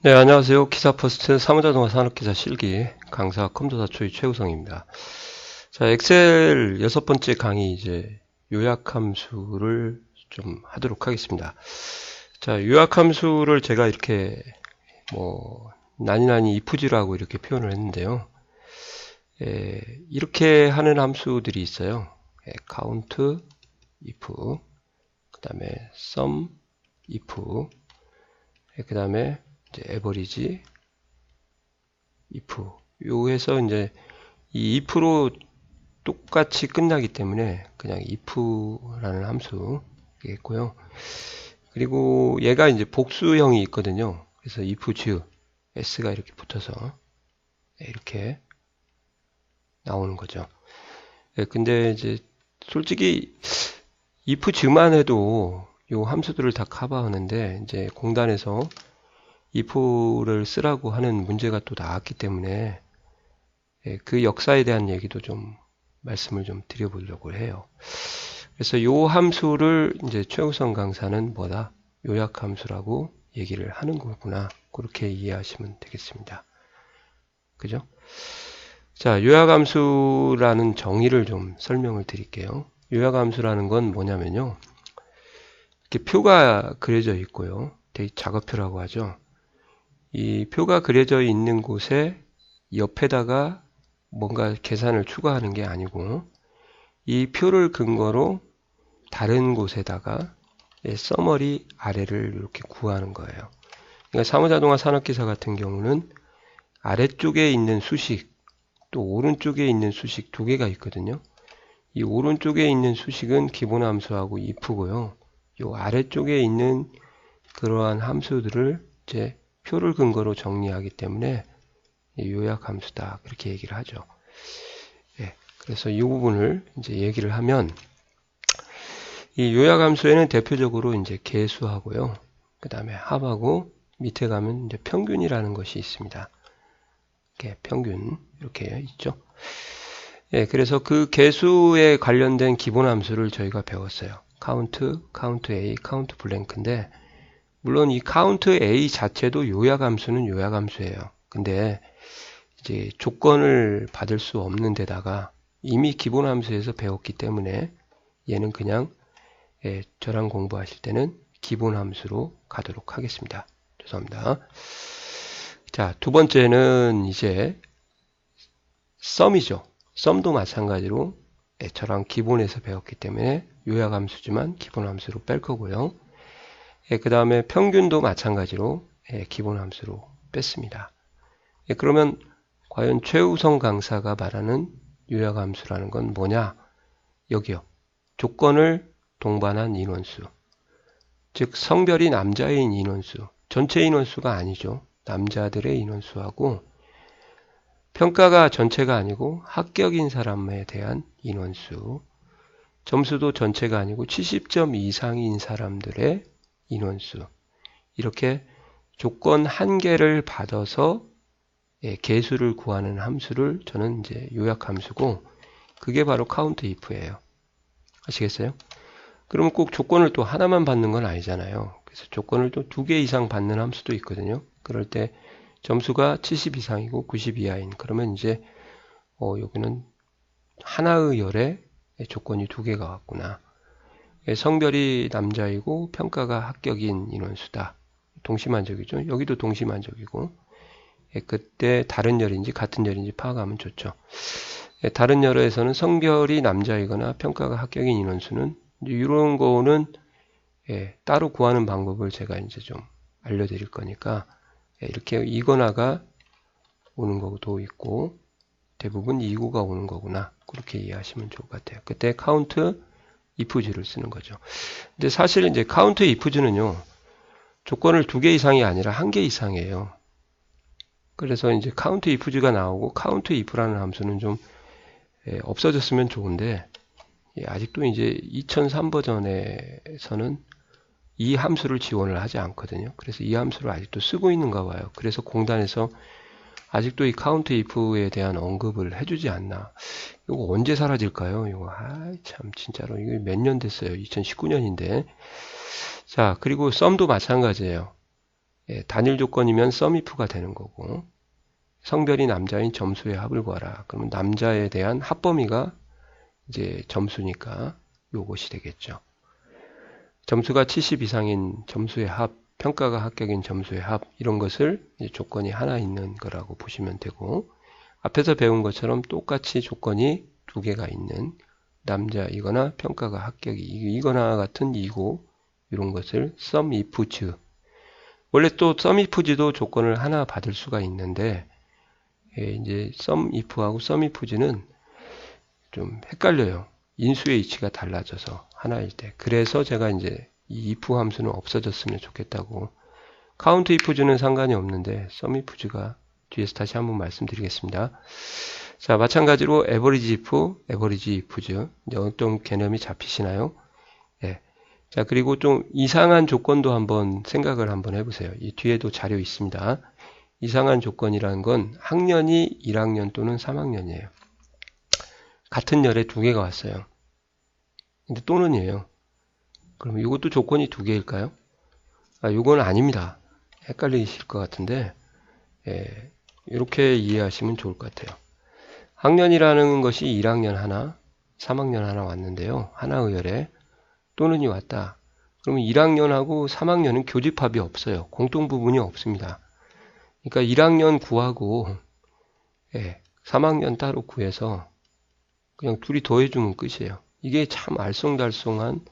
네, 안녕하세요. 기사퍼스트 사무자동화 산업기사 실기 강사 컴퓨터 초이 최우성입니다. 자, 엑셀 6번째 강의 이제 요약함수를 좀 하도록 하겠습니다. 자, 요약함수를 제가 이렇게 나니나니 if지라고 이렇게 표현을 했는데요. 이렇게 하는 함수들이 있어요. count if, 그 다음에 sum if, 그 다음에 average if, 요해서 이제 이 if로 똑같이 끝나기 때문에 그냥 if라는 함수겠고요. 그리고 얘가 이제 복수형이 있거든요. 그래서 if 주 s가 이렇게 붙어서 이렇게 나오는 거죠. 근데 이제 솔직히 if 주만 해도 요 함수들을 다 커버하는데 이제 공단에서 if를 쓰라고 하는 문제가 또 나왔기 때문에 그 역사에 대한 얘기도 좀 말씀을 좀 드려보려고 해요. 그래서 요 함수를 이제 최우선 강사는 뭐다? 요약함수라고 얘기를 하는 거구나. 그렇게 이해하시면 되겠습니다. 그죠? 자, 요약함수라는 정의를 좀 설명을 드릴게요. 요약함수라는 건 뭐냐면요. 이렇게 표가 그려져 있고요. 작업표라고 하죠. 이 표가 그려져 있는 곳에 옆에다가 뭔가 계산을 추가하는 게 아니고 이 표를 근거로 다른 곳에다가 서머리 아래를 이렇게 구하는 거예요. 그러니까 사무자동화 산업기사 같은 경우는 아래쪽에 있는 수식 또 오른쪽에 있는 수식 두 개가 있거든요. 이 오른쪽에 있는 수식은 기본 함수하고 if고요. 이 아래쪽에 있는 그러한 함수들을 이제 표를 근거로 정리하기 때문에 요약함수다 그렇게 얘기를 하죠. 그래서 이 부분을 이제 얘기를 하면 이 요약함수에는 대표적으로 이제 개수하고요. 그 다음에 합하고 밑에 가면 이제 평균이라는 것이 있습니다. 이렇게 평균 이렇게 있죠. 그래서 그 개수에 관련된 기본 함수를 저희가 배웠어요. count A, count blank인데 물론 이 count A 자체도 요약함수는 요약함수예요. 근데 이제 조건을 받을 수 없는 데다가 이미 기본 함수에서 배웠기 때문에 얘는 그냥 저랑 공부하실 때는 기본 함수로 가도록 하겠습니다. 죄송합니다. 자, 두 번째는 이제 썸이죠. 썸도 마찬가지로 저랑 기본에서 배웠기 때문에 요약함수지만 기본 함수로 뺄 거고요. 그 다음에 평균도 마찬가지로 기본 함수로 뺐습니다. 그러면 과연 최우성 강사가 말하는 요약함수라는 건 뭐냐? 여기요. 조건을 동반한 인원수. 즉 성별이 남자인 인원수. 전체 인원수가 아니죠. 남자들의 인원수하고 평가가 전체가 아니고 합격인 사람에 대한 인원수. 점수도 전체가 아니고 70점 이상인 사람들의 인원수. 이렇게 조건 한 개를 받아서 개수를 구하는 함수를 저는 이제 요약함수고 그게 바로 count if예요. 아시겠어요? 그러면 꼭 조건을 또 하나만 받는 건 아니잖아요. 그래서 조건을 또 2개 이상 받는 함수도 있거든요. 그럴 때 점수가 70 이상이고 90 이하인 그러면 이제 여기는 하나의 열에 조건이 2개가 왔구나. 성별이 남자이고 평가가 합격인 인원수다. 동시만족이죠. 여기도 동시만족이고 그때 다른 열인지 같은 열인지 파악하면 좋죠. 다른 열에서는 성별이 남자이거나 평가가 합격인 인원수는 이런 거는 따로 구하는 방법을 제가 이제 좀 알려드릴 거니까 이렇게 이거나가 오는 것도 있고 대부분 이고가 오는 거구나 그렇게 이해하시면 좋을 것 같아요. 그때 count if주를 쓰는 거죠. 근데 사실 이제 count if주는요 조건을 2개 이상이 아니라 1개 이상이에요. 그래서 이제 count if주가 나오고 count if라는 함수는 좀 없어졌으면 좋은데 아직도 이제 2003 버전에서는 이 함수를 지원을 하지 않거든요. 그래서 이 함수를 아직도 쓰고 있는가 봐요. 그래서 공단에서 아직도 이 count if에 대한 언급을 해주지 않나. 이거 언제 사라질까요? 이거 참 진짜로 이거 몇 년 됐어요. 2019년인데. 자, 그리고 썸도 마찬가지예요. 단일 조건이면 SUMIF가 되는 거고, 성별이 남자인 점수의 합을 구하라. 그러면 남자에 대한 합범위가 이제 점수니까 요것이 되겠죠. 점수가 70 이상인 점수의 합, 평가가 합격인 점수의 합, 이런 것을 이제 조건이 하나 있는 거라고 보시면 되고, 앞에서 배운 것처럼 똑같이 조건이 두 개가 있는 남자이거나 평가가 합격이거나 같은 이고, 이런 것을 SUMIFs. 원래 또 SUMIFs도 조건을 하나 받을 수가 있는데, 이제 SUMIF하고 SUMIFs는 좀 헷갈려요. 인수의 위치가 달라져서 하나일 때. 그래서 제가 이제 이 if 함수는 없어졌으면 좋겠다고. count ifs는 상관이 없는데 SUMIFs가 뒤에서 다시 한번 말씀드리겠습니다. 자, 마찬가지로 average if, average ifs. 이제 어떤 개념이 잡히시나요? 예. 자, 그리고 좀 이상한 조건도 한번 생각을 한번 해보세요. 이 뒤에도 자료 있습니다. 이상한 조건이라는 건 학년이 1학년 또는 3학년이에요. 같은 열에 두 개가 왔어요. 근데 또는이에요. 그럼 이것도 조건이 두 개일까요? 이건 아닙니다. 헷갈리실 것 같은데, 이렇게 이해하시면 좋을 것 같아요. 학년이라는 것이 1학년 하나, 3학년 하나 왔는데요. 하나 의열에 또는이 왔다. 그러면 1학년하고 3학년은 교집합이 없어요. 공통 부분이 없습니다. 그러니까 1학년 구하고 3학년 따로 구해서 그냥 둘이 더해주면 끝이에요. 이게 참 알쏭달쏭한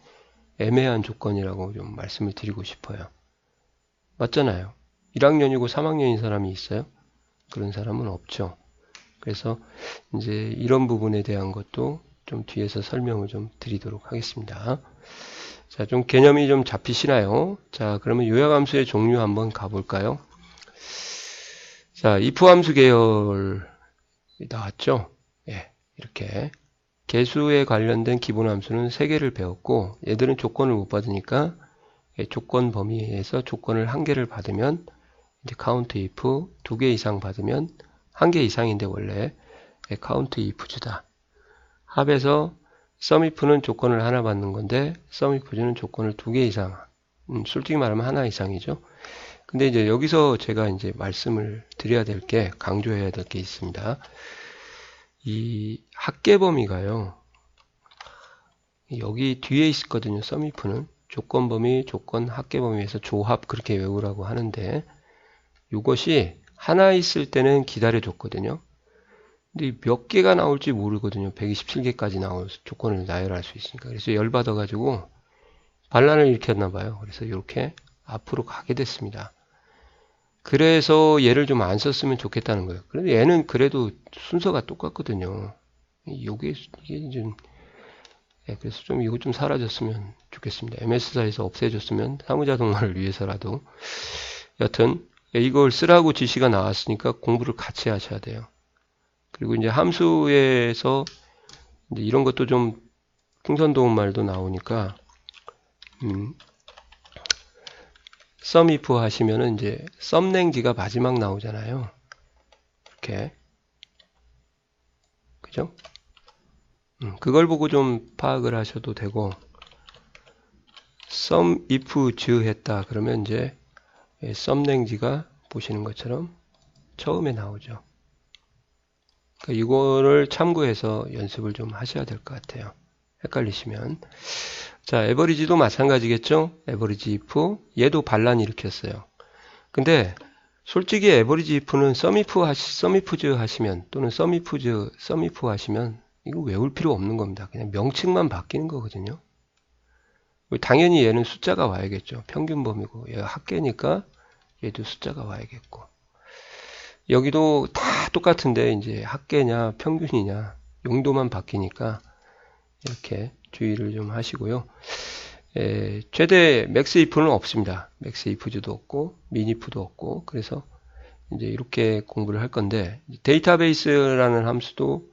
애매한 조건이라고 좀 말씀을 드리고 싶어요. 맞잖아요. 1학년이고 3학년인 사람이 있어요? 그런 사람은 없죠. 그래서 이제 이런 부분에 대한 것도 좀 뒤에서 설명을 좀 드리도록 하겠습니다. 자, 좀 개념이 좀 잡히시나요? 자, 그러면 요약함수의 종류 한번 가볼까요? 자, if 함수 계열이 나왔죠? 예, 이렇게. 개수에 관련된 기본 함수는 3개를 배웠고, 얘들은 조건을 못 받으니까 조건 범위에서 조건을 1개를 받으면 이제 count if 2개 이상 받으면 1개 이상인데 원래 count ifs다. 합에서 SUMIF는 조건을 하나 받는 건데 SUMIFs는 조건을 2개 이상, 솔직히 말하면 하나 이상이죠. 근데 이제 여기서 제가 이제 말씀을 드려야 될 게, 강조해야 될 게 있습니다. 이 합계 범위가요, 여기 뒤에 있거든요. SUMIF는 조건 범위, 조건 합계 범위에서 조합 그렇게 외우라고 하는데, 이것이 하나 있을 때는 기다려줬거든요. 근데 몇 개가 나올지 모르거든요. 127개까지 나올 조건을 나열할 수 있으니까. 그래서 열받아가지고 반란을 일으켰나봐요. 그래서 이렇게 앞으로 가게 됐습니다. 그래서 얘를 좀 안 썼으면 좋겠다는 거예요. 그런데 얘는 그래도 순서가 똑같거든요. 이게 좀, 그래서 좀 이거 좀 사라졌으면 좋겠습니다. MS사에서 없애줬으면 사무자동말을 위해서라도. 여튼 이걸 쓰라고 지시가 나왔으니까 공부를 같이 하셔야 돼요. 그리고 이제 함수에서 이제 이런 것도 좀 풍선도움말도 나오니까 SUMIF 하시면은 이제 썸랭지가 마지막 나오잖아요. 이렇게. 그죠? 그걸 보고 좀 파악을 하셔도 되고, SUMIFs 했다 그러면 이제 썸랭지가 보시는 것처럼 처음에 나오죠. 그러니까 이거를 참고해서 연습을 좀 하셔야 될 것 같아요. 헷갈리시면. 자, 에버리지도 마찬가지겠죠? 에버리지 if. 얘도 반란 일으켰어요. 근데 솔직히 에버리지 if는 SUMIFs 하시면, 또는 SUMIF 하시면 이거 외울 필요 없는 겁니다. 그냥 명칭만 바뀌는 거거든요. 당연히 얘는 숫자가 와야겠죠. 평균 범위고, 얘가 합계니까 얘도 숫자가 와야겠고. 여기도 다 똑같은데 이제 합계냐 평균이냐 용도만 바뀌니까 이렇게 주의를 좀 하시고요. 최대 맥스 if는 없습니다. 맥스 ifs도 없고 민if도 없고, 그래서 이제 이렇게 공부를 할 건데, 데이터베이스라는 함수도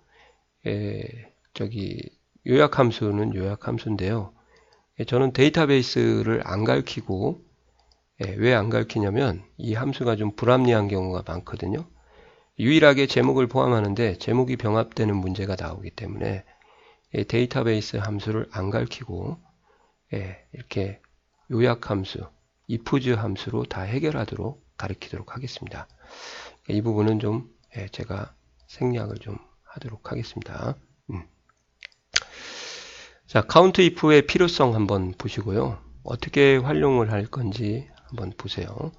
요약 함수는 요약 함수인데요. 저는 데이터베이스를 안 가르치고, 왜 안 가르치냐면 이 함수가 좀 불합리한 경우가 많거든요. 유일하게 제목을 포함하는데 제목이 병합되는 문제가 나오기 때문에 데이터베이스 함수를 안 가르치고 이렇게 요약 함수, ifs 함수로 다 해결하도록 가리키도록 하겠습니다. 이 부분은 좀 제가 생략을 좀 하도록 하겠습니다. 자, 카운트 if의 필요성 한번 보시고요. 어떻게 활용을 할 건지 한번 보세요.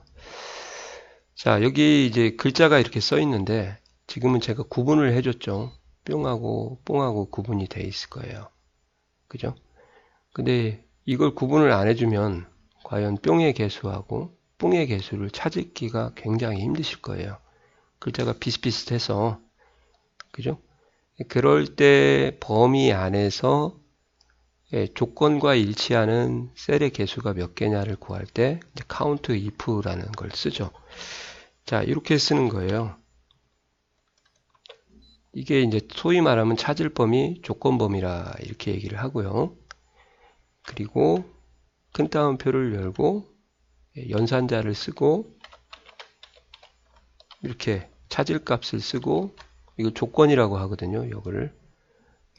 자, 여기 이제 글자가 이렇게 써 있는데 지금은 제가 구분을 해줬죠. 뿅하고 뽕하고 구분이 돼 있을 거예요. 그죠? 근데 이걸 구분을 안 해주면 과연 뿅의 개수하고 뽕의 개수를 찾기가 굉장히 힘드실 거예요. 글자가 비슷비슷해서. 그죠? 그럴 때 범위 안에서 조건과 일치하는 셀의 개수가 몇 개냐를 구할 때 count if라는 걸 쓰죠. 자, 이렇게 쓰는 거예요. 이게 이제 소위 말하면 찾을 범위 조건 범위라 이렇게 얘기를 하고요. 그리고 큰 따옴표를 열고 연산자를 쓰고 이렇게 찾을 값을 쓰고 이거 조건이라고 하거든요. 이거를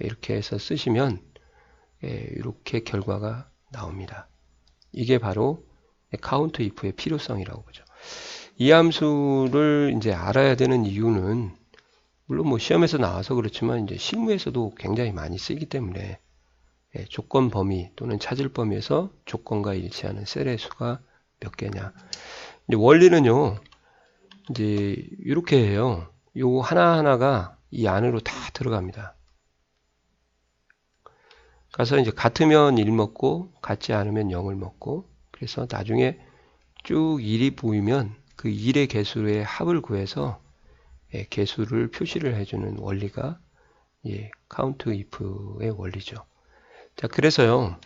이렇게 해서 쓰시면 이렇게 결과가 나옵니다. 이게 바로 count if의 필요성이라고 보죠. 이 함수를 이제 알아야 되는 이유는 물론 뭐 시험에서 나와서 그렇지만 이제 실무에서도 굉장히 많이 쓰이기 때문에 조건 범위 또는 찾을 범위에서 조건과 일치하는 셀의 수가 몇 개냐. 이제 원리는요, 이제 이렇게 해요. 요 하나하나가 이 안으로 다 들어갑니다. 그래서 이제 같으면 1 먹고 같지 않으면 0을 먹고 그래서 나중에 쭉 1이 보이면 그 1의 개수의 합을 구해서 개수를 표시를 해주는 원리가 count if의 원리죠. 자, 그래서요,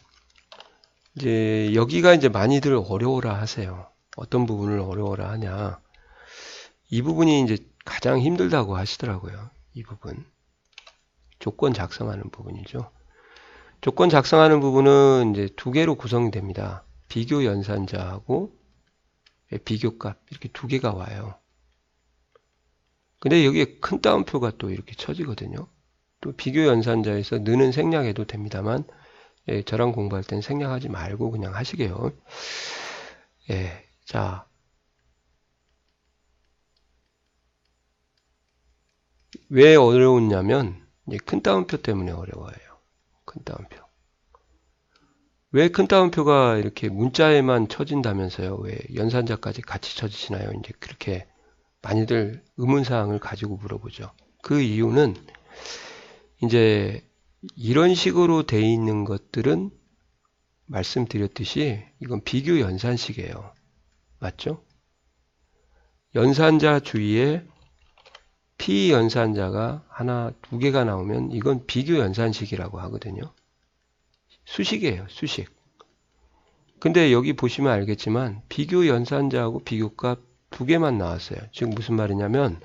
이제 여기가 이제 많이들 어려워라 하세요. 어떤 부분을 어려워라 하냐. 이 부분이 이제 가장 힘들다고 하시더라고요. 이 부분. 조건 작성하는 부분이죠. 조건 작성하는 부분은 이제 두 개로 구성이 됩니다. 비교 연산자하고 비교값 이렇게 두 개가 와요. 근데 여기에 큰 따옴표가 또 이렇게 쳐지거든요. 또 비교 연산자에서 느는 생략해도 됩니다만 저랑 공부할 땐 생략하지 말고 그냥 하시게요. 자, 왜 어려웠냐면 큰 따옴표 때문에 어려워요. 큰 따옴표. 왜 큰 따옴표가 이렇게 문자에만 쳐진다면서요? 왜 연산자까지 같이 쳐지시나요? 이제 그렇게 많이들 의문사항을 가지고 물어보죠. 그 이유는 이제 이런 식으로 돼 있는 것들은 말씀드렸듯이 이건 비교 연산식이에요. 맞죠? 연산자 주위에 피연산자가 하나, 두 개가 나오면 이건 비교 연산식이라고 하거든요. 수식이에요, 수식. 근데 여기 보시면 알겠지만 비교 연산자하고 비교값 두 개만 나왔어요. 즉 무슨 말이냐면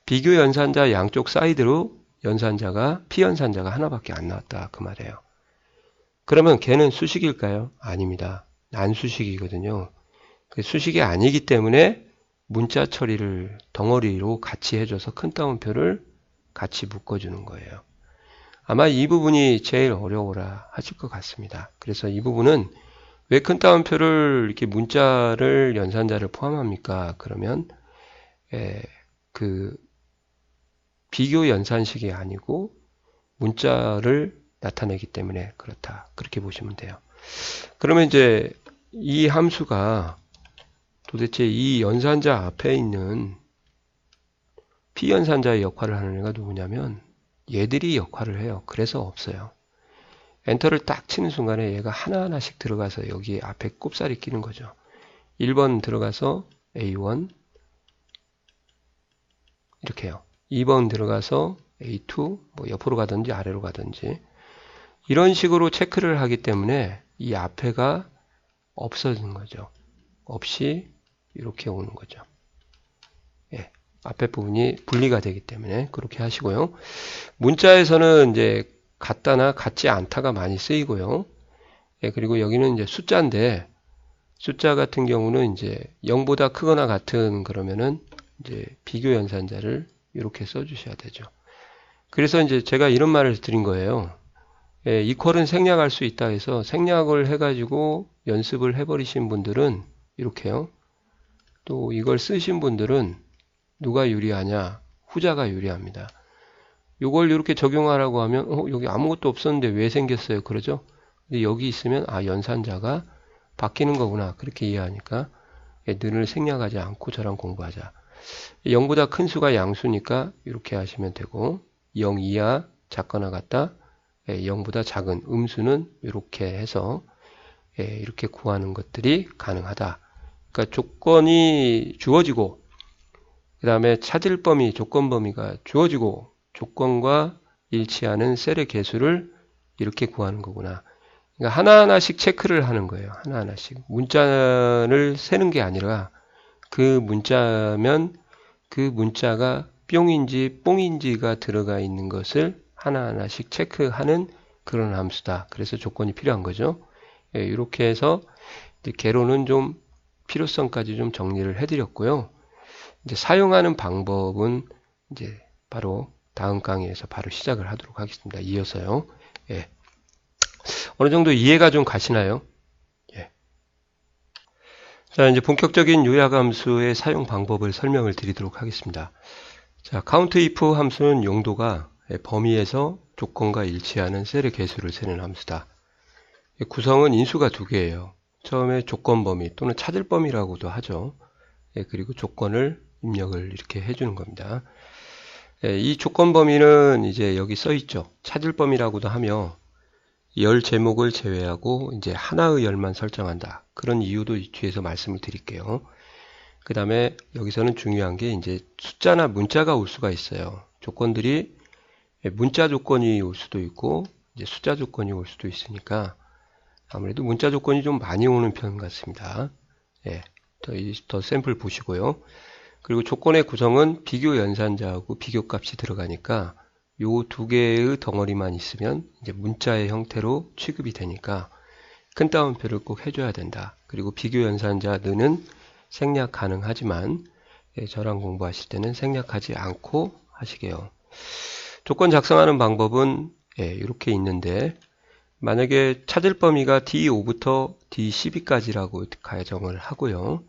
비교 연산자 양쪽 사이드로 연산자가 피연산자가 하나밖에 안 나왔다 그 말이에요. 그러면 걔는 수식일까요? 아닙니다. 난수식이거든요. 수식이 아니기 때문에 문자 처리를 덩어리로 같이 해줘서 큰 따옴표를 같이 묶어주는 거예요. 아마 이 부분이 제일 어려워라 하실 것 같습니다. 그래서 이 부분은 왜 큰 따옴표를 이렇게 문자를 연산자를 포함합니까? 그러면 그 비교 연산식이 아니고 문자를 나타내기 때문에 그렇다. 그렇게 보시면 돼요. 그러면 이제 이 함수가 도대체 이 연산자 앞에 있는 피연산자의 역할을 하는 애가 누구냐면 얘들이 역할을 해요. 그래서 없어요. 엔터를 딱 치는 순간에 얘가 하나하나씩 들어가서 여기 앞에 꼽살이 끼는 거죠. 1번 들어가서 A1 이렇게 해요. 2번 들어가서 A2 뭐 옆으로 가든지 아래로 가든지 이런 식으로 체크를 하기 때문에 이 앞에가 없어지는 거죠. 없이 이렇게 오는 거죠. 앞에 부분이 분리가 되기 때문에 그렇게 하시고요. 문자에서는 이제 같다나 같지 않다가 많이 쓰이고요. 그리고 여기는 이제 숫자인데 숫자 같은 경우는 이제 0보다 크거나 같은 그러면은 이제 비교 연산자를 이렇게 써주셔야 되죠. 그래서 이제 제가 이런 말을 드린 거예요. 이퀄은 생략할 수 있다 해서 생략을 해가지고 연습을 해버리신 분들은 이렇게요. 또 이걸 쓰신 분들은 누가 유리하냐? 후자가 유리합니다. 이걸 이렇게 적용하라고 하면 여기 아무것도 없었는데 왜 생겼어요? 그러죠? 근데 여기 있으면 연산자가 바뀌는 거구나. 그렇게 이해하니까 늘을 생략하지 않고 저랑 공부하자. 0보다 큰 수가 양수니까 이렇게 하시면 되고 0 이하 작거나 같다. 0보다 작은 음수는 이렇게 해서 이렇게 구하는 것들이 가능하다. 그러니까 조건이 주어지고 그 다음에 찾을 범위, 조건 범위가 주어지고 조건과 일치하는 셀의 개수를 이렇게 구하는 거구나. 그러니까 하나하나씩 체크를 하는 거예요. 하나하나씩. 문자를 세는 게 아니라 그 문자면 그 문자가 뿅인지 뽕인지가 들어가 있는 것을 하나하나씩 체크하는 그런 함수다. 그래서 조건이 필요한 거죠. 이렇게 해서 이제 개론은 좀 필요성까지 좀 정리를 해드렸고요. 이제 사용하는 방법은 이제 바로 다음 강의에서 바로 시작을 하도록 하겠습니다. 이어서요. 어느 정도 이해가 좀 가시나요? 자, 이제 본격적인 요약함수의 사용 방법을 설명을 드리도록 하겠습니다. 자, countIf 함수는 용도가 범위에서 조건과 일치하는 셀의 개수를 세는 함수다. 구성은 인수가 두 개예요. 처음에 조건 범위 또는 찾을 범위라고도 하죠. 그리고 조건을 입력을 이렇게 해주는 겁니다. 이 조건 범위는 이제 여기 써 있죠. 찾을 범위라고도 하며 열 제목을 제외하고 이제 하나의 열만 설정한다. 그런 이유도 뒤에서 말씀을 드릴게요. 그 다음에 여기서는 중요한 게 이제 숫자나 문자가 올 수가 있어요. 조건들이 문자 조건이 올 수도 있고 이제 숫자 조건이 올 수도 있으니까 아무래도 문자 조건이 좀 많이 오는 편 같습니다. 더 샘플 보시고요. 그리고 조건의 구성은 비교 연산자하고 비교값이 들어가니까 요 두 개의 덩어리만 있으면 이제 문자의 형태로 취급이 되니까 큰 따옴표를 꼭 해줘야 된다. 그리고 비교 연산자 는은 생략 가능하지만 저랑 공부하실 때는 생략하지 않고 하시게요. 조건 작성하는 방법은 이렇게 있는데 만약에 찾을 범위가 D5부터 D12까지라고 가정을 하고요.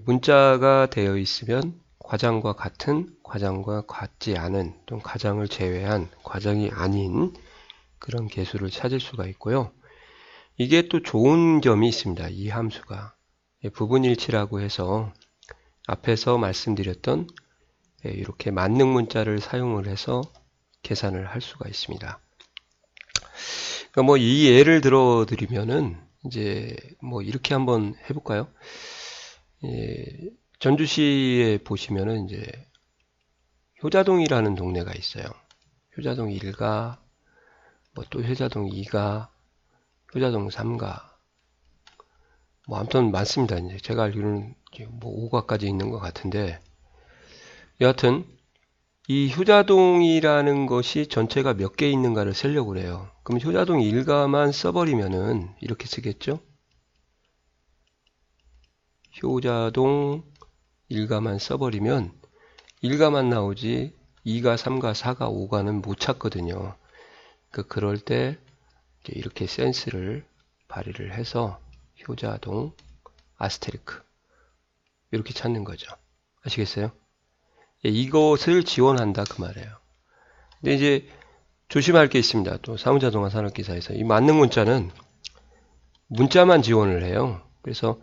문자가 되어 있으면 과장과 같은, 과장과 같지 않은, 또는 과장을 제외한, 과장이 아닌 그런 개수를 찾을 수가 있고요. 이게 또 좋은 점이 있습니다. 이 함수가. 부분일치라고 해서 앞에서 말씀드렸던 이렇게 만능 문자를 사용을 해서 계산을 할 수가 있습니다. 그러니까 뭐 이 예를 들어 드리면은 이제 뭐 이렇게 한번 해볼까요? 전주시에 보시면은 이제 효자동이라는 동네가 있어요. 효자동 1가, 뭐 또 효자동 2가, 효자동 3가, 뭐 아무튼 많습니다. 이제 제가 알기로는 뭐 5가까지 있는 것 같은데, 여하튼 이 효자동이라는 것이 전체가 몇 개 있는가를 세려고 그래요. 그럼 효자동 1가만 써버리면은 이렇게 쓰겠죠? 효자동 1가만 써버리면 1가만 나오지 2가, 3가, 4가, 5가는 못 찾거든요. 그럴 때 이렇게 센스를 발휘를 해서 효자동 아스테리크 이렇게 찾는 거죠. 아시겠어요? 이것을 지원한다 그 말이에요. 근데 이제 조심할 게 있습니다. 또 사무자동화 산업기사에서 이 만능 문자는 문자만 지원을 해요. 그래서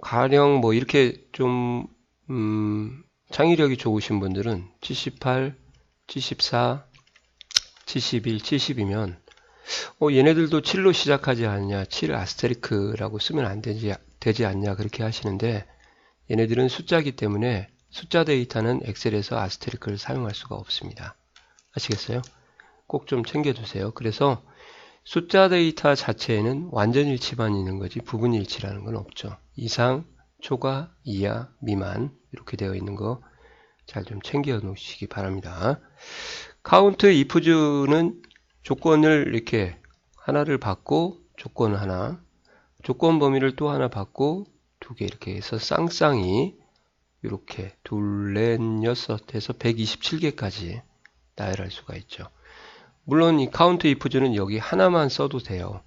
가령 뭐 이렇게 좀 창의력이 좋으신 분들은 78, 74, 71, 70이면 얘네들도 7로 시작하지 않냐, 7 아스테리크라고 쓰면 안 되지 않냐 그렇게 하시는데 얘네들은 숫자이기 때문에 숫자 데이터는 엑셀에서 아스테리크를 사용할 수가 없습니다. 아시겠어요? 꼭 좀 챙겨두세요. 그래서 숫자 데이터 자체에는 완전 일치만 있는 거지 부분 일치라는 건 없죠. 이상, 초과, 이하, 미만 이렇게 되어 있는 거 잘 좀 챙겨 놓으시기 바랍니다. 카운트 if는 조건을 이렇게 하나를 받고 조건 하나, 조건 범위를 또 하나 받고 두 개 이렇게 해서 쌍쌍이 이렇게 둘, 넷, 여섯 해서 127개까지 나열할 수가 있죠. 물론 이 count if는 여기 하나만 써도 돼요.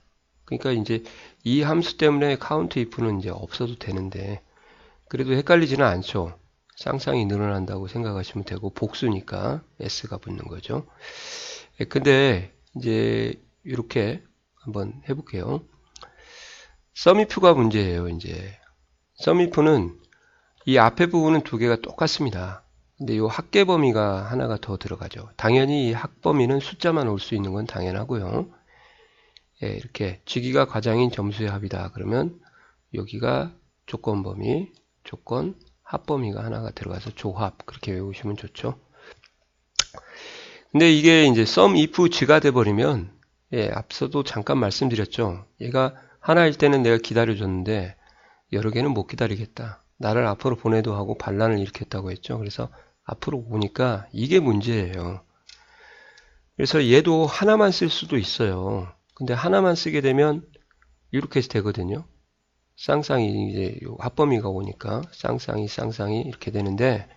그러니까 이제 이 함수 때문에 count if는 이제 없어도 되는데 그래도 헷갈리지는 않죠. 쌍쌍이 늘어난다고 생각하시면 되고 복수니까 s가 붙는 거죠. 근데 이제 이렇게 한번 해볼게요. sumif가 문제예요. 이제 sumif는 이 앞에 부분은 두 개가 똑같습니다. 근데 이 합계 범위가 하나가 더 들어가죠. 당연히 이 합범위는 숫자만 올 수 있는 건 당연하고요. 예, 이렇게 쥐기가 과장인 점수의 합이다. 그러면 여기가 조건 범위, 조건 합범위가 하나가 들어가서 조합 그렇게 외우시면 좋죠. 근데 이게 이제 sum if 쥐가 돼버리면 예, 앞서도 잠깐 말씀드렸죠. 얘가 하나일 때는 내가 기다려줬는데 여러 개는 못 기다리겠다. 나를 앞으로 보내도 하고 반란을 일으켰다고 했죠. 그래서 앞으로 오니까 이게 문제예요. 그래서 얘도 하나만 쓸 수도 있어요. 근데 하나만 쓰게 되면 이렇게 되거든요. 쌍쌍이 이제 합범위가 오니까 쌍쌍이 이렇게 되는데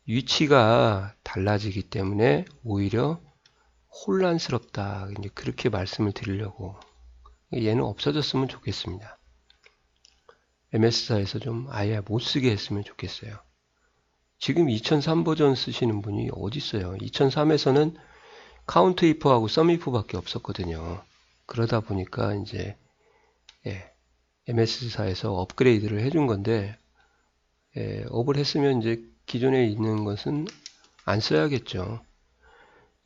위치가 달라지기 때문에 오히려 혼란스럽다. 이제 그렇게 말씀을 드리려고 얘는 없어졌으면 좋겠습니다. MS사에서 좀 아예 못 쓰게 했으면 좋겠어요. 지금 2003 버전 쓰시는 분이 어디 있어요? 2003에서는 카운트 if하고 sum if밖에 없었거든요. 그러다 보니까 이제 예, MS사에서 업그레이드를 해준 건데 예, 업을 했으면 이제 기존에 있는 것은 안 써야겠죠.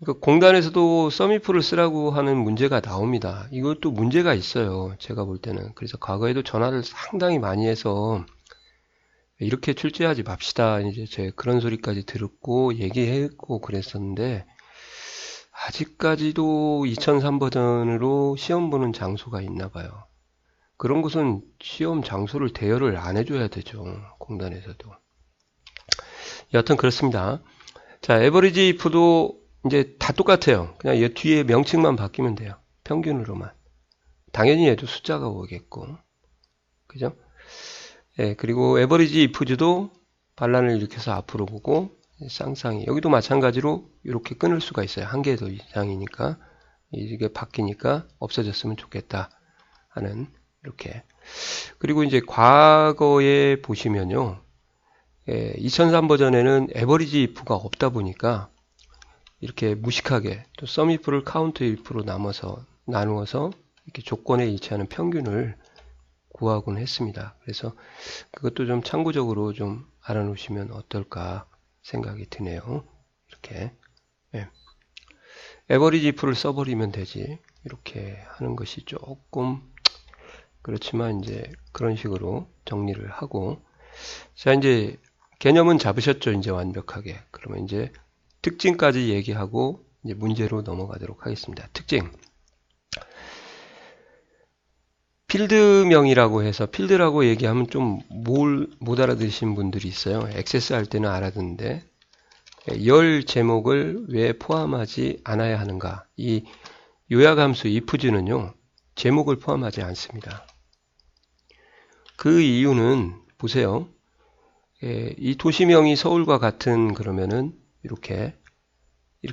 그러니까 공단에서도 sum if를 쓰라고 하는 문제가 나옵니다. 이것도 문제가 있어요. 제가 볼 때는. 그래서 과거에도 전화를 상당히 많이 해서 이렇게 출제하지 맙시다. 이제 제 그런 소리까지 듣고 얘기했고 그랬었는데 아직까지도 2003 버전으로 시험 보는 장소가 있나 봐요. 그런 곳은 시험 장소를 대여를 안 해줘야 되죠. 공단에서도. 여하튼 그렇습니다. 자, average if도 이제 다 똑같아요. 그냥 얘 뒤에 명칭만 바뀌면 돼요. 평균으로만. 당연히 얘도 숫자가 오겠고. 그죠? 예, 그리고 average if도 반란을 일으켜서 앞으로 보고 쌍쌍이. 여기도 마찬가지로 이렇게 끊을 수가 있어요. 한 개 더 이상이니까. 이게 바뀌니까 없어졌으면 좋겠다 하는 이렇게. 그리고 이제 과거에 보시면요. 예, 2003 버전에는 average if가 없다 보니까 이렇게 무식하게 또 sum if를 count if로 나누어서 이렇게 조건에 일치하는 평균을 구하곤 했습니다. 그래서 그것도 좀 참고적으로 좀 알아놓으시면 어떨까 생각이 드네요. 이렇게 예. average if를 써버리면 되지 이렇게 하는 것이 조금 그렇지만 이제 그런 식으로 정리를 하고 자 이제 개념은 잡으셨죠. 이제 완벽하게. 그러면 이제 특징까지 얘기하고 이제 문제로 넘어가도록 하겠습니다. 특징. 필드명이라고 해서 필드라고 얘기하면 좀 못 알아들으신 분들이 있어요. 액세스 할 때는 알아듣는데 열 제목을 왜 포함하지 않아야 하는가. 이 요약함수 if는요. 제목을 포함하지 않습니다. 그 이유는 보세요. 이 도시명이 서울과 같은 그러면은 이렇게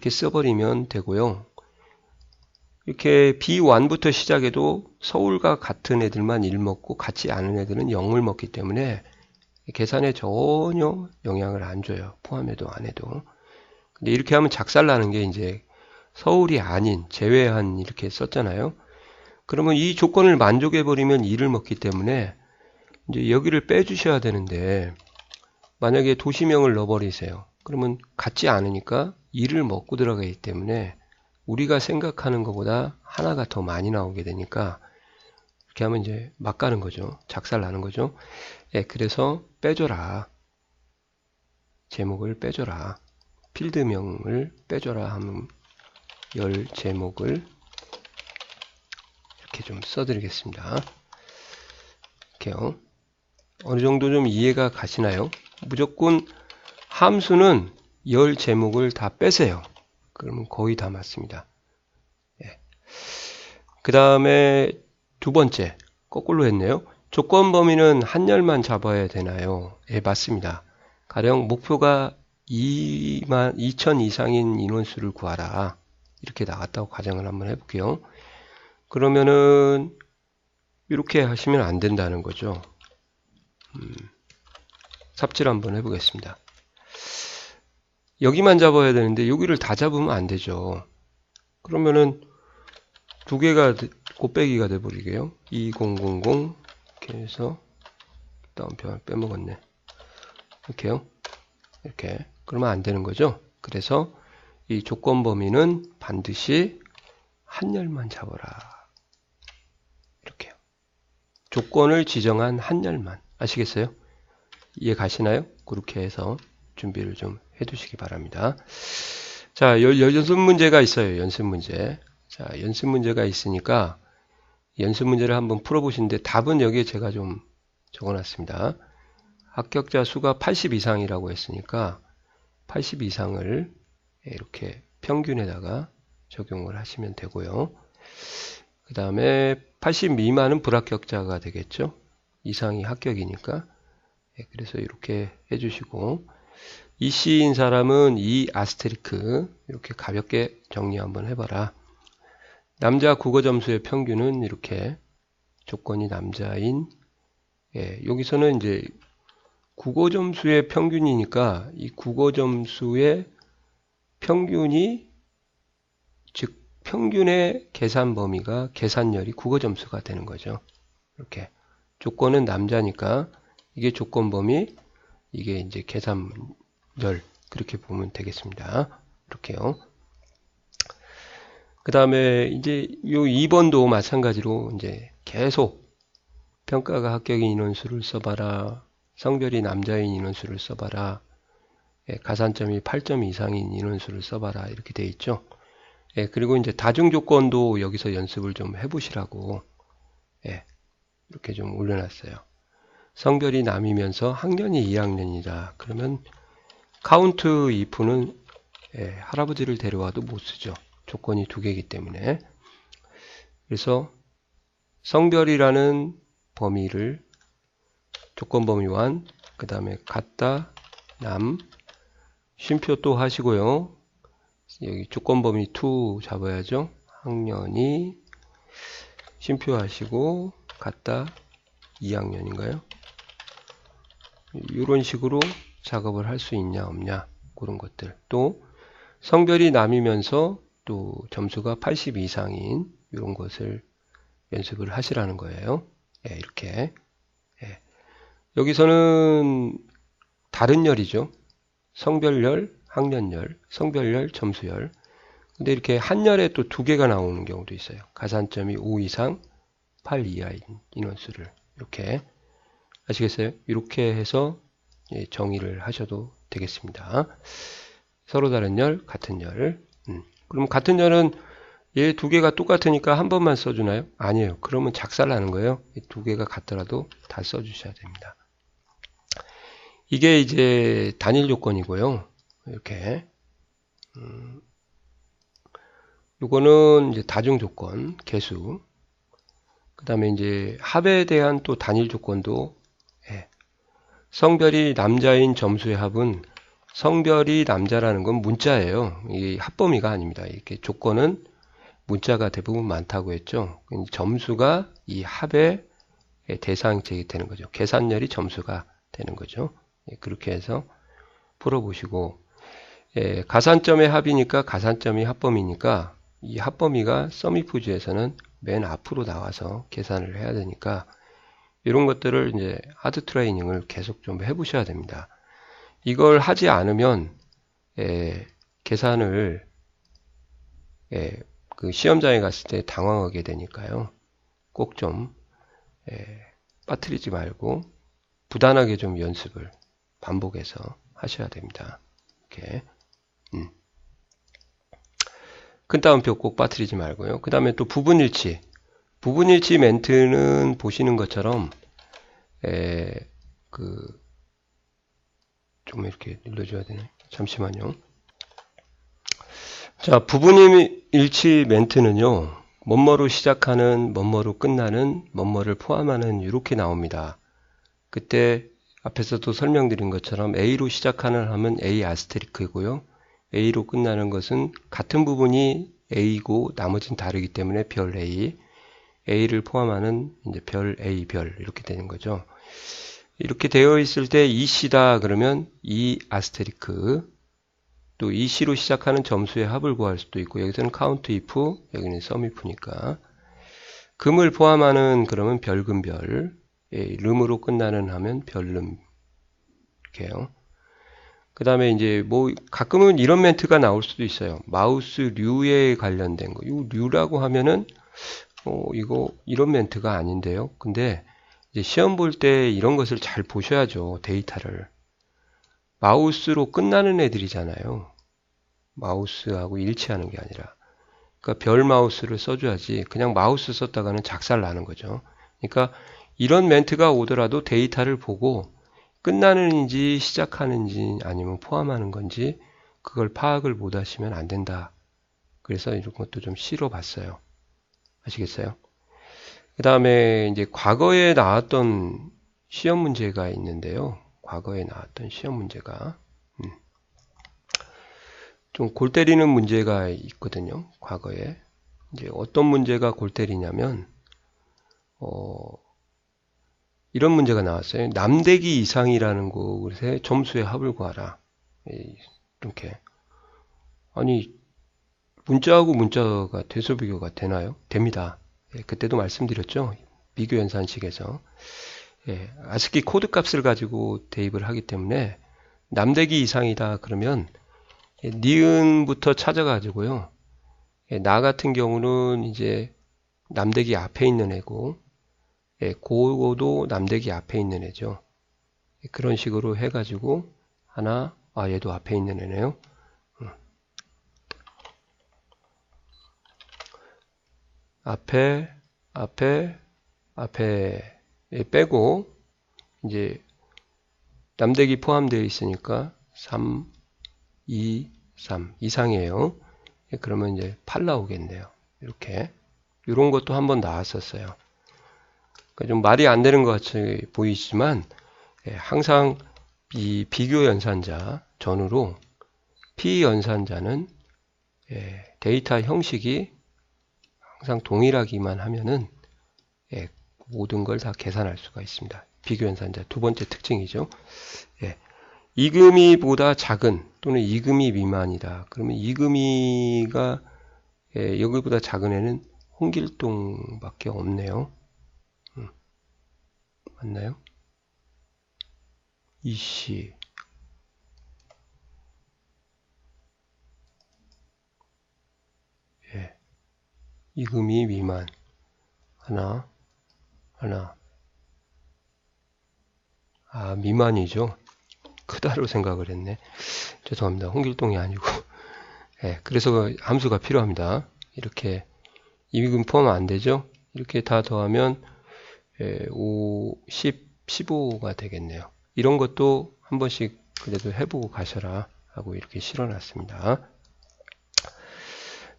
써버리면 되고요. 이렇게 B1부터 시작해도 서울과 같은 애들만 1 먹고 같지 않은 애들은 0을 먹기 때문에 계산에 전혀 영향을 안 줘요. 포함해도 안 해도. 근데 이렇게 하면 작살나는 게 이제 서울이 아닌 제외한 이렇게 썼잖아요. 그러면 이 조건을 만족해버리면 2를 먹기 때문에 이제 여기를 빼주셔야 되는데 만약에 도시명을 넣어버리세요. 그러면 같지 않으니까 2를 먹고 들어가기 때문에 우리가 생각하는 것보다 하나가 더 많이 나오게 되니까 이렇게 하면 이제 막 가는 거죠. 작살 나는 거죠. 예, 그래서 빼줘라. 제목을 빼줘라. 필드명을 빼줘라 하면 열 제목을 이렇게 좀 써드리겠습니다. 이렇게요. 어느 정도 좀 이해가 가시나요? 무조건 함수는 열 제목을 다 빼세요. 그러면 거의 다 맞습니다. 예. 그 다음에 두 번째, 거꾸로 했네요. 조건 범위는 한 열만 잡아야 되나요? 예, 맞습니다. 가령 목표가 2,000 이상인 인원수를 구하라. 이렇게 나갔다고 가정을 한번 해볼게요. 그러면은 이렇게 하시면 안 된다는 거죠. 삽질 한번 해보겠습니다. 여기만 잡아야 되는데 여기를 다 잡으면 안 되죠. 그러면은 두 개가 곱빼기가 돼버리게요. 2000 이렇게 해서 다음 변을 빼먹었네. 이렇게요. 이렇게. 그러면 안 되는 거죠. 그래서 이 조건 범위는 반드시 한 열만 잡아라. 이렇게요. 조건을 지정한 한 열만. 아시겠어요? 이해 가시나요? 그렇게 해서 준비를 좀 해두시기 바랍니다. 자, 연습 문제가 있어요. 연습 문제. 자, 연습 문제가 있으니까 연습 문제를 한번 풀어보시는데 답은 여기에 제가 좀 적어놨습니다. 합격자 수가 80 이상이라고 했으니까 80 이상을 이렇게 평균에다가 적용을 하시면 되고요. 그 다음에 80 미만은 불합격자가 되겠죠. 이상이 합격이니까. 그래서 이렇게 해주시고 이씨인 사람은 이 아스테리크 이렇게 가볍게 정리 한번 해봐라. 남자 국어 점수의 평균은 이렇게 조건이 남자인 여기서는 이제 국어 점수의 평균이니까 이 국어 점수의 평균이 즉 평균의 계산 범위가 계산열이 국어 점수가 되는 거죠. 이렇게 조건은 남자니까 이게 조건 범위, 이게 이제 계산열 그렇게 보면 되겠습니다. 이렇게요. 그 다음에 이제 요 2번도 마찬가지로 이제 계속 평가가 합격인 인원수를 써봐라. 성별이 남자인 인원수를 써봐라. 가산점이 8점 이상인 인원수를 써봐라. 이렇게 돼 있죠. 그리고 이제 다중조건도 여기서 연습을 좀 해보시라고 이렇게 좀 올려놨어요. 성별이 남이면서 학년이 2학년이다. 그러면 카운트 if는 할아버지를 데려와도 못 쓰죠. 조건이 두 개이기 때문에. 그래서 성별이라는 범위를 조건 범위완, 그 다음에 같다, 남, 쉼표 또 하시고요. 여기 조건 범위 2 잡아야죠. 학년이 쉼표 하시고 같다 2학년인가요? 이런 식으로 작업을 할 수 있냐 없냐 그런 것들. 또 성별이 남이면서 또 점수가 80 이상인 이런 것을 연습을 하시라는 거예요. 이렇게 여기서는 다른 열이죠. 성별열, 학년열, 성별열, 점수열. 근데 이렇게 한 열에 또 두 개가 나오는 경우도 있어요. 가산점이 5 이상, 8 이하인 인원수를 이렇게 아시겠어요? 이렇게 해서 정의를 하셔도 되겠습니다. 서로 다른 열, 같은 열. 그럼 같은 열은 얘 두 개가 똑같으니까 한 번만 써주나요? 아니에요. 그러면 작살나는 거예요. 이 두 개가 같더라도 다 써주셔야 됩니다. 이게 이제 단일 조건이고요. 이렇게 요거는 이제 다중 조건, 개수. 그 다음에 이제 합에 대한 또 단일 조건도 성별이 남자인 점수의 합은 성별이 남자라는 건 문자예요. 이 합범위가 아닙니다. 이렇게 조건은 문자가 대부분 많다고 했죠. 점수가 이 합의 대상이 되는 거죠. 계산열이 점수가 되는 거죠. 그렇게 해서 풀어보시고 가산점의 합이니까 가산점이 합범위니까 이 합범위가 썸이프즈에서는 맨 앞으로 나와서 계산을 해야 되니까 이런 것들을 이제 하드 트레이닝을 계속 좀 해보셔야 됩니다. 이걸 하지 않으면 계산을 그 시험장에 갔을 때 당황하게 되니까요. 꼭 좀 빠뜨리지 말고 부단하게 좀 연습을 반복해서 하셔야 됩니다. 이렇게 큰 따옴표 꼭 빠뜨리지 말고요. 그 다음에 또 부분일치. 부분일치 멘트는 보시는 것처럼 좀 이렇게 눌러줘야 되네. 잠시만요. 자, 부분일치 멘트는요. 뭐뭐로 시작하는, 뭐뭐로 끝나는, 뭐뭐를 포함하는 이렇게 나옵니다. 그때 앞에서도 설명드린 것처럼 A로 시작하는 하면 A 아스테리크이고요. A로 끝나는 것은 같은 부분이 A고 나머지는 다르기 때문에 별 A, A를 포함하는 이제 별 A 별 이렇게 되는 거죠. 이렇게 되어 있을 때 EC다 그러면 E 아스테리크, 또 EC로 시작하는 점수의 합을 구할 수도 있고, 여기서는 count if, 여기는 sum if니까 금을 포함하는 그러면 별금별, 름으로 끝나는 하면 별름, 이렇게요. 그 다음에 이제 뭐 가끔은 이런 멘트가 나올 수도 있어요. 마우스류에 관련된 거. 이 류라고 하면은 이거 이런 멘트가 아닌데요. 근데 이제 시험 볼 때 이런 것을 잘 보셔야죠. 데이터를. 마우스로 끝나는 애들이잖아요. 마우스하고 일치하는 게 아니라. 그러니까 별 마우스를 써줘야지 그냥 마우스 썼다가는 작살 나는 거죠. 그러니까 이런 멘트가 오더라도 데이터를 보고 끝나는지 시작하는지 아니면 포함하는 건지 그걸 파악을 못 하시면 안 된다. 그래서 이런 것도 좀 실어봤어요. 아시겠어요? 그 다음에 이제 과거에 나왔던 시험 문제가 있는데요. 과거에 나왔던 시험 문제가 좀 골 때리는 문제가 있거든요. 과거에. 이제 어떤 문제가 골 때리냐면 이런 문제가 나왔어요. 남대기 이상이라는 곳에 점수의 합을 구하라. 이렇게. 아니, 문자하고 문자가 대소 비교가 되나요? 됩니다. 그때도 말씀드렸죠. 비교 연산식에서. 아스키 코드 값을 가지고 대입을 하기 때문에 남대기 이상이다 그러면 니은부터 찾아가지고요. 나 같은 경우는 이제 남대기 앞에 있는 애고, 고도 남대기 앞에 있는 애죠. 그런 식으로 해가지고 하나, 얘도 앞에 있는 애네요. 앞에 빼고 이제 남대기 포함되어 있으니까 3, 2, 3 이상이에요. 그러면 이제 8 나오겠네요. 이렇게. 이런 것도 한번 나왔었어요. 그러니까 좀 말이 안 되는 것 같이 보이지만 항상 이 비교 연산자 전후로 P 연산자는 데이터 형식이 항상 동일하기만 하면은 모든 걸 다 계산할 수가 있습니다. 비교 연산자 두 번째 특징이죠. 이금희보다 작은 또는 이금희 미만이다. 그러면 이금희가 여기보다 작은 애는 홍길동밖에 없네요. 맞나요? 이씨. 이금희 미만. 하나. 미만이죠. 크다로 생각을 했네. 죄송합니다. 홍길동이 아니고. 그래서 함수가 필요합니다. 이렇게 이금 포함 안 되죠? 이렇게 다 더하면 5, 10, 15가 되겠네요. 이런 것도 한 번씩 그래도 해보고 가셔라 하고 이렇게 실어놨습니다.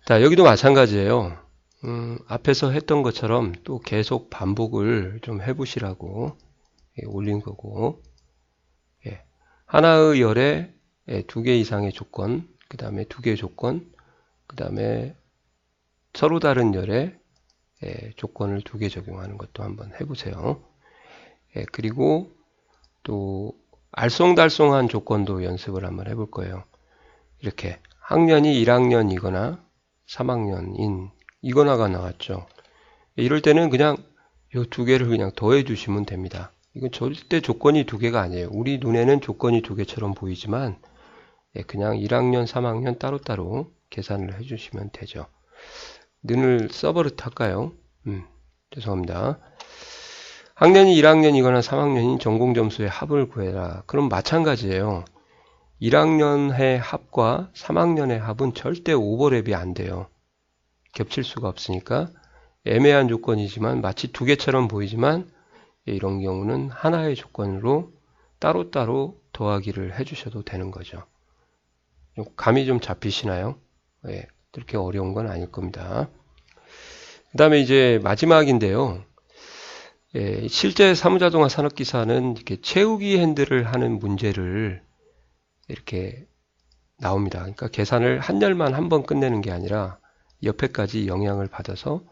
자, 여기도 마찬가지예요. 앞에서 했던 것처럼 또 계속 반복을 좀 해보시라고 올린 거고, 하나의 열에 2개 이상의 조건, 그 다음에 2개의 조건, 그 다음에 서로 다른 열에 조건을 2개 적용하는 것도 한번 해보세요. 그리고 또 알쏭달쏭한 조건도 연습을 한번 해볼 거예요. 이렇게 학년이 1학년이거나 3학년인 이거나가 나왔죠. 이럴 때는 그냥 이 2개를 그냥 더해 주시면 됩니다. 이건 절대 조건이 2개가 아니에요. 우리 눈에는 조건이 2개처럼 보이지만 그냥 1학년, 3학년 따로따로 계산을 해주시면 되죠. 는을 써버릇 할까요? 죄송합니다. 학년이 1학년이거나 3학년인 전공점수의 합을 구해라. 그럼 마찬가지예요. 1학년의 합과 3학년의 합은 절대 오버랩이 안 돼요. 겹칠 수가 없으니까 애매한 조건이지만 마치 2개처럼 보이지만 이런 경우는 하나의 조건으로 따로따로 더하기를 해주셔도 되는 거죠. 감이 좀 잡히시나요? 그렇게 어려운 건 아닐 겁니다. 그 다음에 이제 마지막인데요. 실제 사무자동화 산업기사는 이렇게 채우기 핸들을 하는 문제를 이렇게 나옵니다. 그러니까 계산을 한 열만 한 번 끝내는 게 아니라 옆에까지 영향을 받아서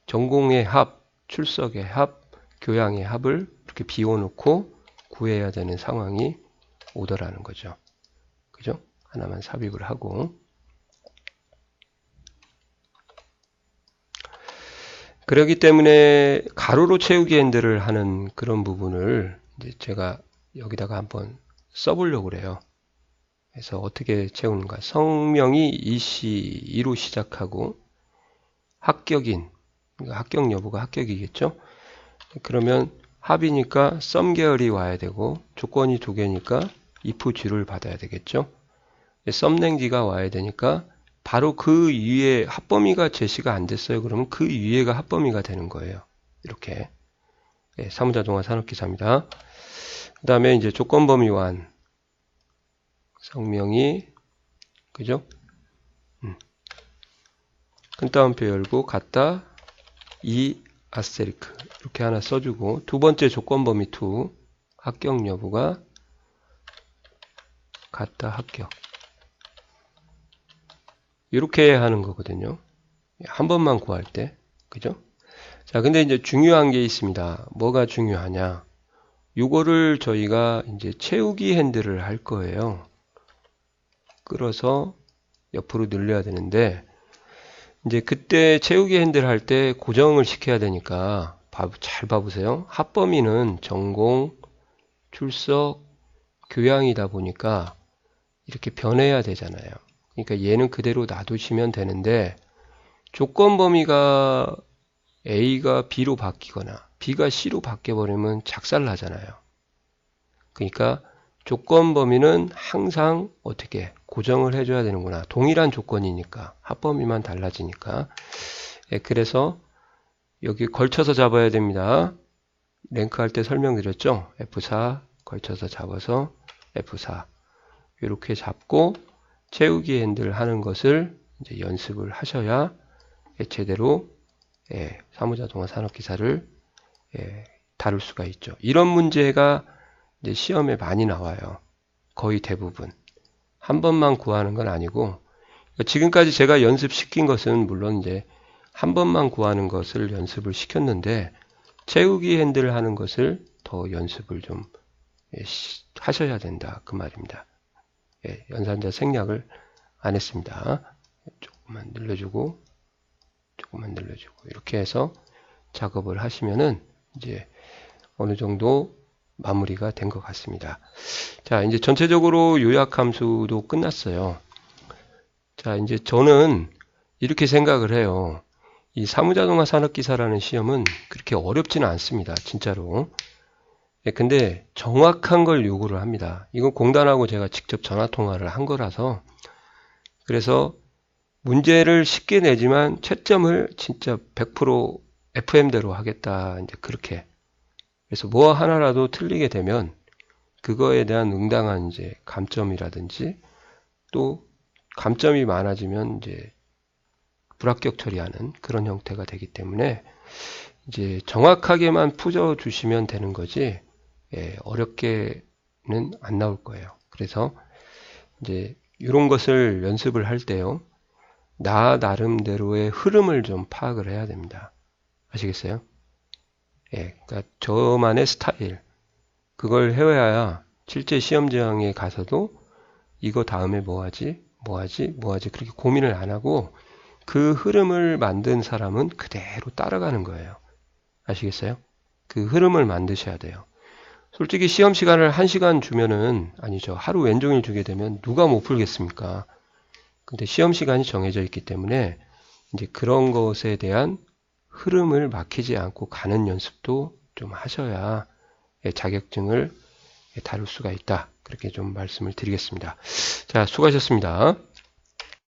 전공의 합, 출석의 합, 교양의 합을 이렇게 비워놓고 구해야 되는 상황이 오더라는 거죠. 그죠? 하나만 삽입을 하고. 그렇기 때문에 가로로 채우기 핸들을 하는 그런 부분을 이제 제가 여기다가 한번 써보려고 그래요. 그래서 어떻게 채우는가. 성명이 EC2로 시작하고 합격인, 그러니까 합격 여부가 합격이겠죠. 그러면 합이니까 썸 계열이 와야 되고 조건이 두 개니까 if G를 받아야 되겠죠. 썸랭지가 와야 되니까 바로 그 위에 합범위가 제시가 안 됐어요. 그러면 그 위에가 합범위가 되는 거예요. 이렇게. 네, 사무자동화 산업기사입니다. 그 다음에 이제 조건범위 완. 성명이, 그죠? 큰 따옴표 열고, 갖다, 이 아스테리크. 이렇게 하나 써주고, 두 번째 조건범위 2. 합격 여부가 갖다 합격. 이렇게 하는 거거든요. 한 번만 구할 때. 그죠? 자, 근데 이제 중요한 게 있습니다. 뭐가 중요하냐? 요거를 저희가 이제 채우기 핸들을 할 거예요. 끌어서 옆으로 늘려야 되는데, 이제 그때 채우기 핸들 할 때 고정을 시켜야 되니까, 잘 봐보세요. 합범위는 전공, 출석, 교양이다 보니까 이렇게 변해야 되잖아요. 그러니까 얘는 그대로 놔두시면 되는데, 조건 범위가 A가 B로 바뀌거나 B가 C로 바뀌어버리면 작살나잖아요. 그러니까 조건 범위는 항상 어떻게 고정을 해줘야 되는구나. 동일한 조건이니까 합범위만 달라지니까. 그래서 여기 걸쳐서 잡아야 됩니다. 랭크할 때 설명드렸죠. F4 걸쳐서 잡아서 F4 이렇게 잡고 채우기 핸들 하는 것을 이제 연습을 하셔야 제대로 사무자동화 산업기사를 다룰 수가 있죠. 이런 문제가 이제 시험에 많이 나와요. 거의 대부분. 한 번만 구하는 건 아니고, 지금까지 제가 연습시킨 것은 물론 이제 한 번만 구하는 것을 연습을 시켰는데, 채우기 핸들을 하는 것을 더 연습을 좀 하셔야 된다. 그 말입니다. 연산자 생략을 안 했습니다. 조금만 늘려주고, 조금만 늘려주고, 이렇게 해서 작업을 하시면은 이제 어느 정도 마무리가 된 것 같습니다. 자, 이제 전체적으로 요약 함수도 끝났어요. 자, 이제 저는 이렇게 생각을 해요. 이 사무자동화 산업기사라는 시험은 그렇게 어렵지는 않습니다. 진짜로. 근데 정확한 걸 요구를 합니다. 이건 공단하고 제가 직접 전화통화를 한 거라서. 그래서 문제를 쉽게 내지만 채점을 진짜 100% FM대로 하겠다. 이제 그렇게. 그래서 뭐 하나라도 틀리게 되면 그거에 대한 응당한 이제 감점이라든지 또 감점이 많아지면 이제 불합격 처리하는 그런 형태가 되기 때문에 이제 정확하게만 풀어 주시면 되는 거지 어렵게는 안 나올 거예요. 그래서 이제 이런 것을 연습을 할 때요. 나 나름대로의 흐름을 좀 파악을 해야 됩니다. 아시겠어요? 그러니까 저만의 스타일 그걸 해야 실제 시험장에 가서도 이거 다음에 뭐하지 그렇게 고민을 안 하고 그 흐름을 만든 사람은 그대로 따라가는 거예요. 아시겠어요? 그 흐름을 만드셔야 돼요. 솔직히 시험 시간을 1시간 주면은 아니죠. 하루 왼종일 주게 되면 누가 못 풀겠습니까? 근데 시험 시간이 정해져 있기 때문에 이제 그런 것에 대한 흐름을 막히지 않고 가는 연습도 좀 하셔야 자격증을 다룰 수가 있다. 그렇게 좀 말씀을 드리겠습니다. 자, 수고하셨습니다.